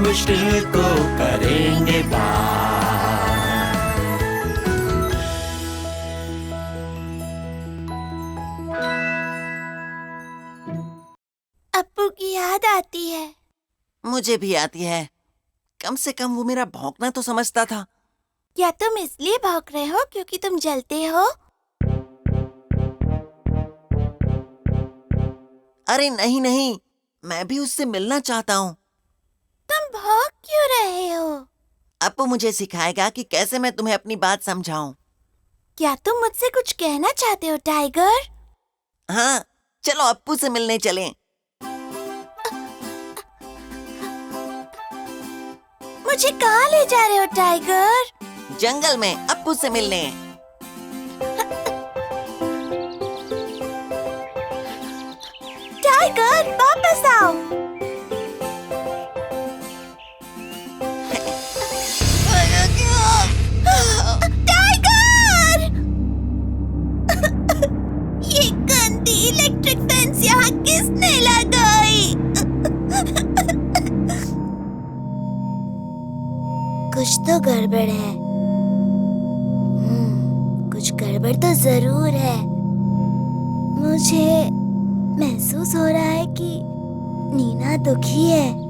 मुश्किल को करेंगे पार। अप्पू की याद आती है। मुझे भी आती है। कम से कम वो मेरा भौंकना तो समझता था। क्या तुम इसलिए भौंक रहे हो क्योंकि तुम जलते हो? अरे नहीं नहीं, मैं भी उससे मिलना चाहता हूँ। तुम भौंक क्यों रहे हो? अप्पू मुझे सिखाएगा कि कैसे मैं तुम्हें अपनी बात समझाऊं। क्या तुम मुझसे कुछ कहना चाहते हो टाइगर? हाँ, चलो अप्पू से मिलने चलें। मुझे कहाँ ले जा रहे हो टाइगर? जंगल में अप्पू से मिलने। टाइगर वापस आओ। टाइगर! ये गंदी इलेक्ट्रिक फेंस यहाँ किसने लगाई? कुछ तो गड़बड़ है। कुछ गड़बड़ तो जरूर है। मुझे महसूस हो रहा है कि नीना दुखी है।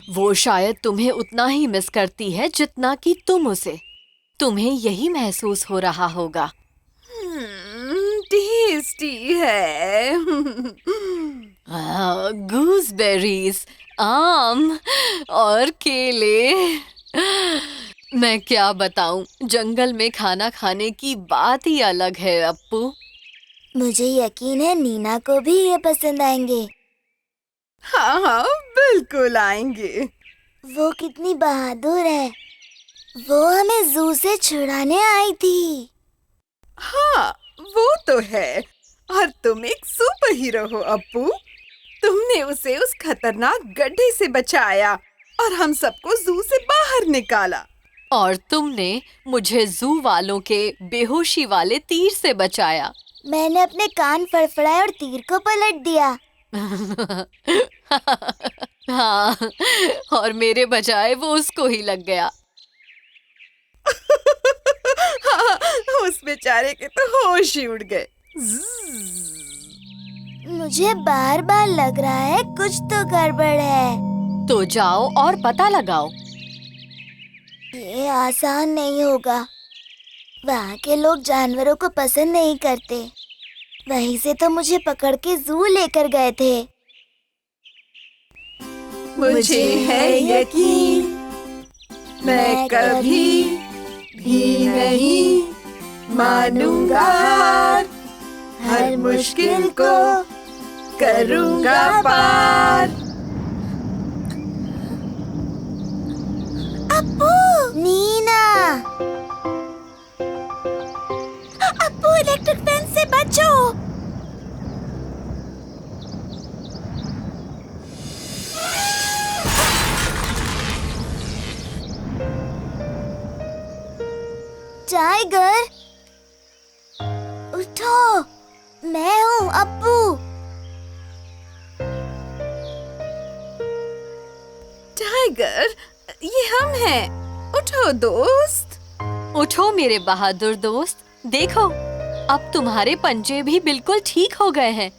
वो शायद तुम्हें उतना ही मिस करती है जितना कि तुम उसे। तुम्हें यही महसूस हो रहा होगा। टेस्टी है। गूसबेरीज, आम और केले। मैं क्या बताऊं, जंगल में खाना खाने की बात ही अलग है अप्पू। मुझे यकीन है नीना को भी ये पसंद आएंगे। हाँ हाँ, बिल्कुल आएंगे। वो कितनी बहादुर है। वो हमें जू से छुड़ाने आई थी। हाँ, वो तो है। और तुम एक सुपर हीरो हो अप्पू। तुमने उसे उस खतरनाक गड्ढे से बचाया और हम सबको जू से बाहर निकाला। और तुमने मुझे जू वालों के बेहोशी वाले तीर से बचाया। मैंने अपने कान फड़फड़ाए और तीर को पलट दिया। हाँ, और मेरे बजाय वो उसको ही लग गया। हाँ, उस बेचारे के तो होश ही उड़ गए। मुझे बार बार लग रहा है कुछ तो गड़बड़ है। तो जाओ और पता लगाओ। ये आसान नहीं होगा। वहाँ के लोग जानवरों को पसंद नहीं करते। वहीं से तो मुझे पकड़ के जू लेकर गए थे। मुझे है यकीन, मैं कभी भी नहीं मानूंगा हार। हर मुश्किल को करूंगा पार। अप्पू! नीना! अप्पू, इलेक्ट्रिक फेंस से बचो! टाइगर! उठो! मैं हूँ अप्पू। टाइगर, ये हम हैं। उठो दोस्त। उठो मेरे बहादुर दोस्त। देखो, अब तुम्हारे पंजे भी बिल्कुल ठीक हो गए हैं।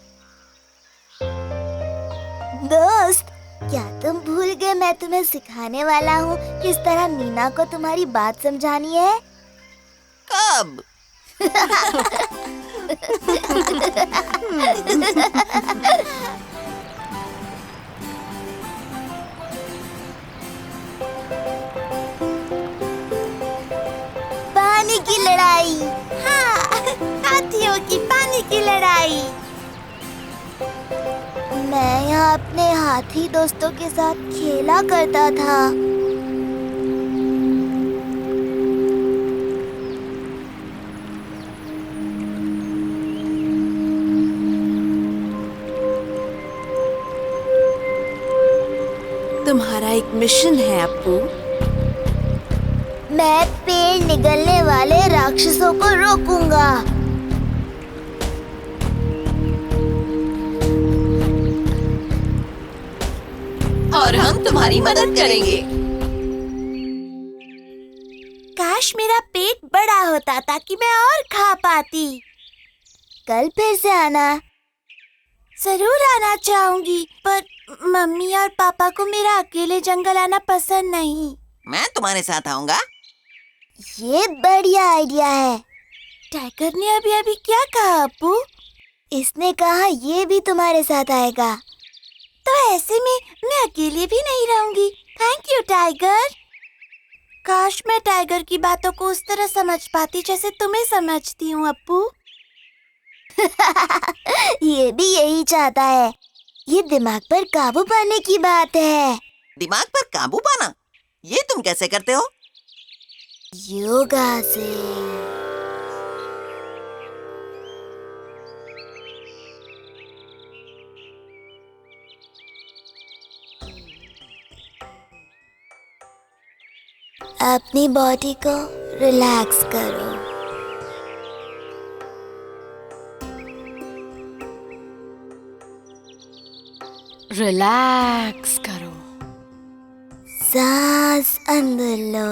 दोस्त, क्या तुम भूल गए मैं तुम्हें सिखाने वाला हूँ किस तरह नीना को तुम्हारी बात समझानी है? कब? पानी की लड़ाई। हाँ, हाथियों की पानी की लड़ाई। मैं यहाँ अपने हाथी दोस्तों के साथ खेला करता था। तुम्हारा एक मिशन है अप्पू। मैं पेड़ निगलने वाले राक्षसों को रोकूंगा। हम तुम्हारी मदद करेंगे। काश मेरा पेट बड़ा होता ताकि मैं और खा पाती। कल फिर से आना। जरूर आना चाहूंगी, पर मम्मी और पापा को मेरा अकेले जंगल आना पसंद नहीं। मैं तुम्हारे साथ आऊंगा। ये बढ़िया आइडिया है। टाइगर ने अभी अभी क्या कहा अप्पू? इसने कहा ये भी तुम्हारे साथ आएगा। तो ऐसे में मैं अकेले भी नहीं रहूंगी। Thank you tiger. काश मैं टाइगर की बातों को उस तरह समझ पाती जैसे तुम्हें समझती हूँ अप्पू। ये भी यही चाहता है। ये दिमाग पर काबू पाने की बात है। दिमाग पर काबू पाना, ये तुम कैसे करते हो? योगा से। अपनी बॉडी को रिलैक्स करो। रिलैक्स करो। सांस अंदर लो।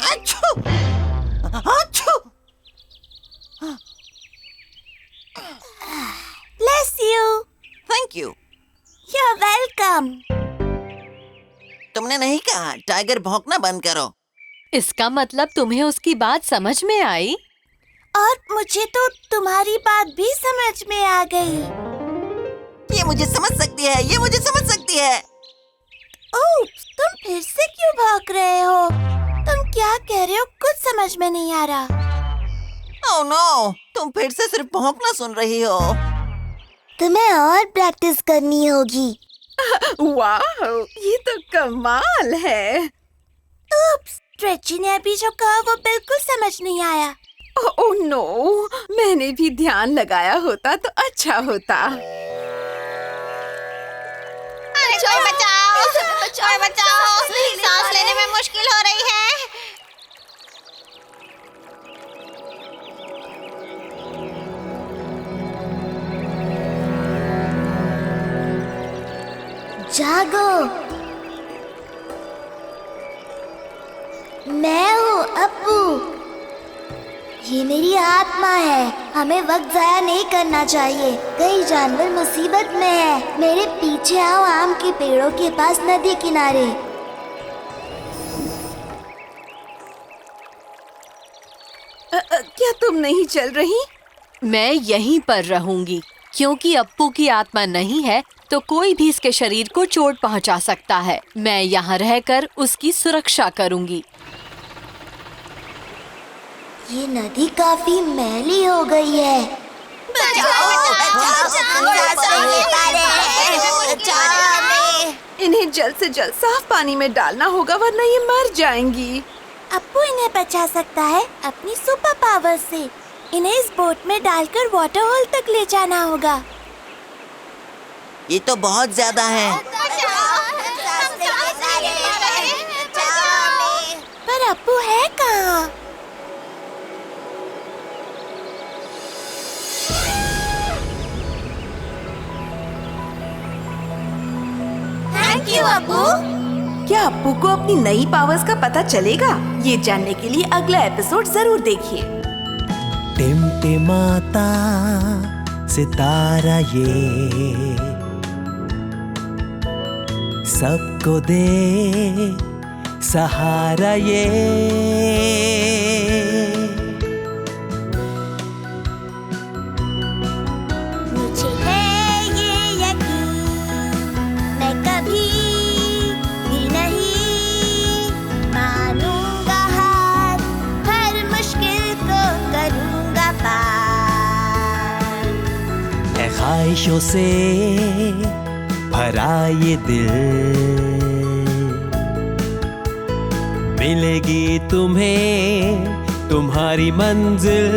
achoo! achoo! Bless you. Thank you. You're welcome. तुमने नहीं कहा टाइगर भौंकना बंद करो। इसका मतलब तुम्हें उसकी बात समझ में आई? और मुझे तो तुम्हारी बात भी समझ में आ गई। ये मुझे समझ सकती है, ये मुझे समझ सकती है। ओप्स, तुम फिर से क्यों भौंक रहे हो? तुम क्या कह रहे हो? कुछ समझ में नहीं आ रहा। ओह नो, तुम फिर से सिर्फ भौंकना सुन रही हो। तुम्हें और प्रैक्टिस करनी होगी। वाह, ये तो कमाल है। ओप्स, ट्रेची ने अभी जो कहा वो बिल्कुल समझ नहीं आया। ओह नो, मैंने भी ध्यान लगाया होता तो अच्छा होता। बचाओ बचाओ बचाओ, सांस लेने में मुश्किल हो रही है। जागो। मैं हूँ अप्पू। ये मेरी आत्मा है। हमें वक्त जाया नहीं करना चाहिए। कई जानवर मुसीबत में है। मेरे पीछे आओ, आम के पेड़ों के पास नदी किनारे। क्या तुम नहीं चल रही? मैं यहीं पर रहूंगी, क्योंकि अप्पू की आत्मा नहीं है तो कोई भी इसके शरीर को चोट पहुंचा सकता है। मैं यहाँ रहकर उसकी सुरक्षा करूंगी। ये नदी काफी मैली हो गई है। इन्हें जल्द से जल्द साफ पानी में डालना होगा, वरना ये मर जाएंगी। अप्पू इन्हें बचा सकता है अपनी सुपर पावर से। इन्हें इस बोट में डालकर वाटर होल तक ले जाना होगा। ये तो बहुत ज्यादा है। पर अप्पू है कहाँ? Thank you Appu. क्या अप्पू को अपनी नई पावर्स का पता चलेगा? ये जानने के लिए अगला एपिसोड जरूर देखिए। टिमटिमाता सितारा ये सबको दे सहारा ये। मुझे है ये यकीन, मैं कभी भी नहीं मानूंगा हार, हर मुश्किल को करूंगा पार। ख्वाहिशों से भरा ये दिल, मिलेगी तुम्हें तुम्हारी मंजिल।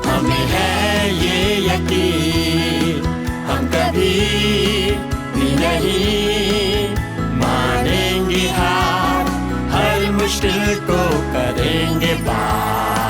हमें है ये यकीन, हम कभी भी नहीं मानेंगे हार, हर मुश्किल को करेंगे पार।